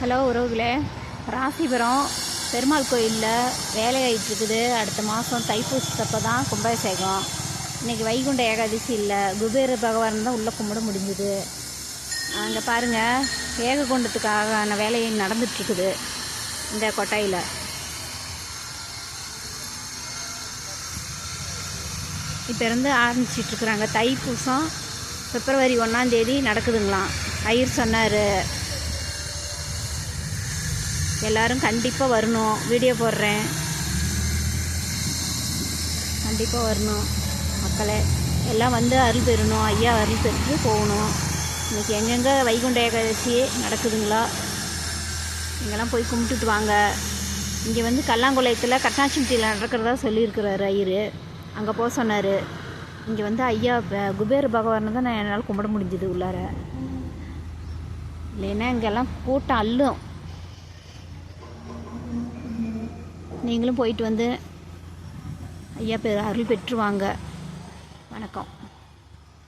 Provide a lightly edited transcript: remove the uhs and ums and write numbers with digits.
Hello உறவுகளே, ராசிபுரம் பெருமாள் கோயிலில் வேலை ஆகிட்டுருக்குது. அடுத்த மாதம் தைப்பூசத்தப்போ தான் கும்பாபிஷேகம். இன்றைக்கி வைகுண்ட ஏகாதசி இல்லை, குபேர பகவான் தான் உள்ளே கும்பிட முடிஞ்சுது. அங்கே பாருங்கள், ஏககுண்டத்துக்கான வேலை நடந்துகிட்ருக்குது இந்த கொட்டாயில். இப்போ இருந்து ஆரம்பிச்சிட்ருக்குறாங்க. தைப்பூசம் பிப்ரவரி 1 நடக்குதுங்களாம். ஐயர் சொன்னார், எல்லோரும் கண்டிப்பாக வரணும். வீடியோ போடுறேன், கண்டிப்பாக வரணும். மக்களே எல்லாம் வந்து அருள் பெறணும். ஐயா அருள் பெற்று போகணும். இன்றைக்கி எங்கெங்கே வைகுண்ட ஏகாதசி நடக்குதுங்களா, இங்கெல்லாம் போய் கும்பிட்டுட்டு வாங்க. இங்கே வந்து கல்லாங்குளத்தில் கட்டாச்சிமட்டியில் நடக்கிறதா சொல்லியிருக்கிறாரு ஐயர். அங்கே போக சொன்னார். இங்கே வந்து ஐயா குபேர பகவானை தான் என்னால் கும்பிட முடிஞ்சுது உள்ளார. இல்லைன்னா இங்கெல்லாம் கூட்டம் அள்ளும். நீங்களும் போயிட்டு வந்து ஐயா அருள் பெற்றுவாங்க. வணக்கம்.